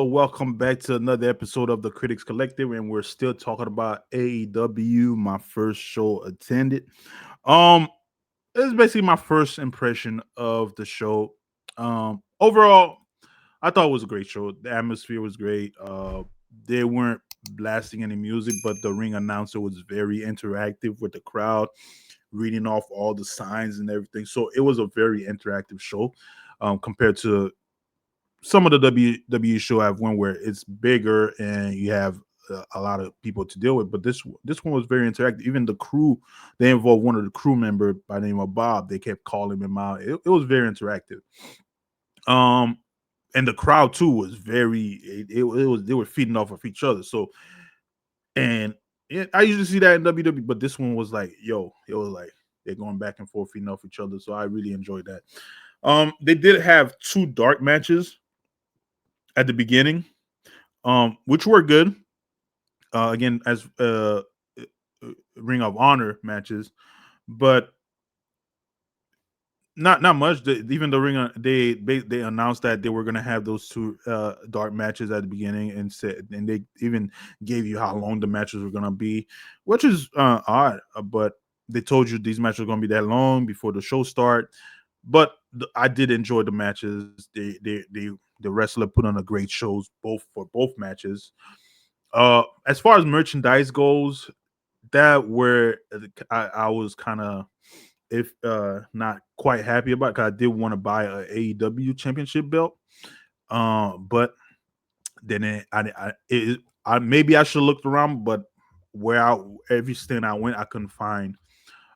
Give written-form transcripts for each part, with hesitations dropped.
welcome back to another episode of the Critics Collective, and we're still talking about AEW. My first show attended. Um, this is basically my first impression of the show. Overall, I thought it was a great show. The atmosphere was great. They weren't blasting any music, but the ring announcer was very interactive with the crowd, reading off all the signs and everything. So it was a very interactive show compared to some of the WWE show have one where it's bigger and you have a lot of people to deal with. But this one was very interactive. Even the crew, they involved one of the crew member by the name of Bob. They kept calling him out. It was very interactive. Um, and the crowd too was very. It was they were feeding off of each other. So and I usually see that in WWE, but this one was like, yo, it was like they're going back and forth feeding off each other. So I really enjoyed that. They did have two dark matches at the beginning, which were good. Again, as Ring of Honor matches, but not much. Even the they announced that they were gonna have those two dark matches at the beginning, and they even gave you how long the matches were gonna be, which is odd. But they told you these matches were gonna be that long before the show start. But I did enjoy the matches. The wrestler put on a great shows both for both matches. As far as merchandise goes, that where I was kind of if not quite happy about because I did want to buy a AEW championship belt. But then I maybe I should have looked around, but where I every stand I went, I couldn't find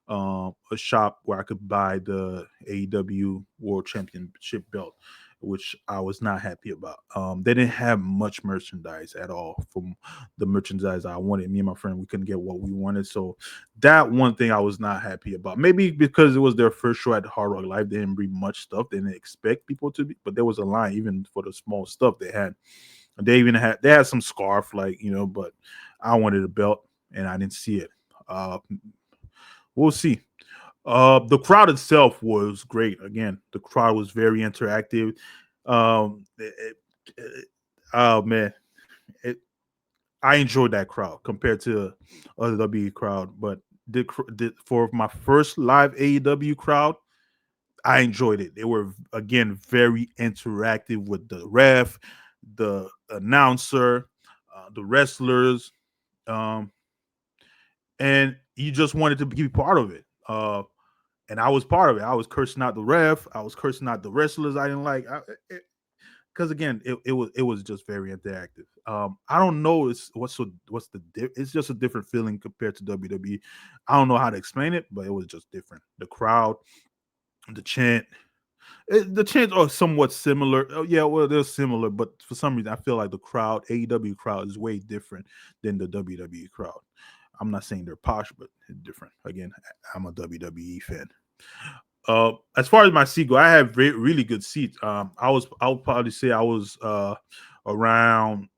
a shop where I could buy the AEW World Championship belt, which I was not happy about. They didn't have much merchandise at all from the merchandise I wanted. Me and my friend, we couldn't get what we wanted. So that one thing I was not happy about. Maybe because it was their first show at Hard Rock Live, they didn't bring much stuff. They didn't expect people to be, but there was a line even for the small stuff they had. They had some scarf, like but I wanted a belt and I didn't see it. We'll see. The crowd itself was great. Again, the crowd was very interactive. Oh man, it, I enjoyed that crowd compared to other W crowd. But for my first live AEW crowd, I enjoyed it. They were again very interactive with the ref, the announcer, the wrestlers, um, and you just wanted to be part of it. And I was part of it. I was cursing out the ref. I was cursing out the wrestlers I didn't like. Because again, it was just very interactive. I don't know. It's just a different feeling compared to WWE. I don't know how to explain it, but it was just different. The crowd, the chant, the chants are somewhat similar. Oh, yeah, well, they're similar, but for some reason, I feel like the crowd, AEW crowd, is way different than the WWE crowd. I'm not saying they're posh, but different. Again, I'm a WWE fan. As far as my seat go, I have really good seats. I would probably say I was around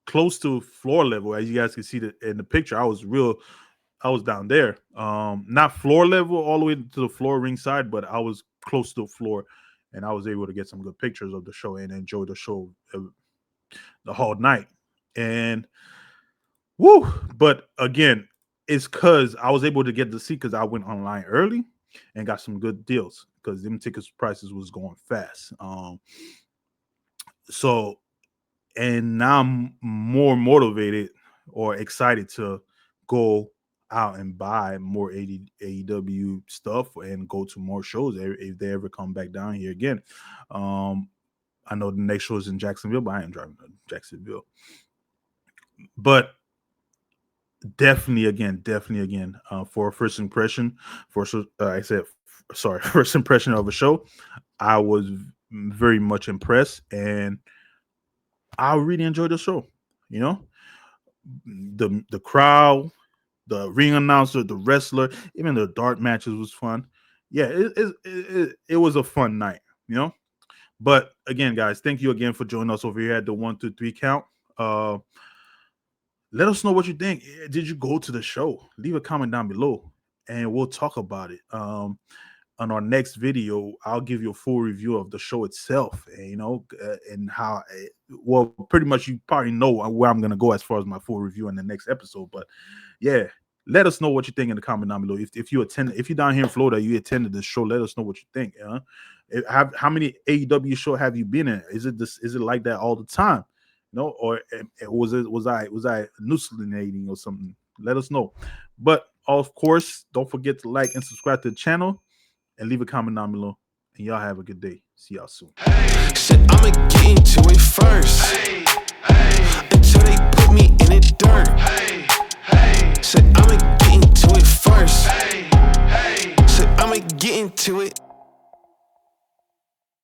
close to floor level, as you guys can see in the picture. I was down there. Not floor level all the way to the floor ringside, but I was close to the floor, and I was able to get some good pictures of the show and enjoy the show the whole night. And woo! But again, it's because I was able to get the seat because I went online early and got some good deals because them tickets prices was going fast. So and now I'm more motivated or excited to go out and buy more AEW stuff and go to more shows if they ever come back down here again. Um, I know the next show is in Jacksonville, but I am driving to Jacksonville. But definitely again, for a first impression, I said, sorry, first impression of a show, I was very much impressed, and I really enjoyed the show. You know, the crowd, the ring announcer, the wrestler, even the dark matches was fun. Yeah, it was a fun night. You know, but again, guys, thank you again for joining us over here at the 1, 2, 3 count. Uh, Let us know what you think. Did you go to the show? Leave a comment down below, and we'll talk about it. on our next video, I'll give you a full review of the show itself, and and how. Well, pretty much you probably know where I'm gonna go as far as my full review in the next episode. But yeah, let us know what you think in the comment down below. If you're down here in Florida, you attended this show, let us know what you think. How many AEW show have you been in? Is it this? Is it like that all the time? Or was I hallucinating or something? Let us know. But of course, don't forget to like and subscribe to the channel and leave a comment down below. And y'all have a good day. See y'all soon. Shit, I'ma get into it first.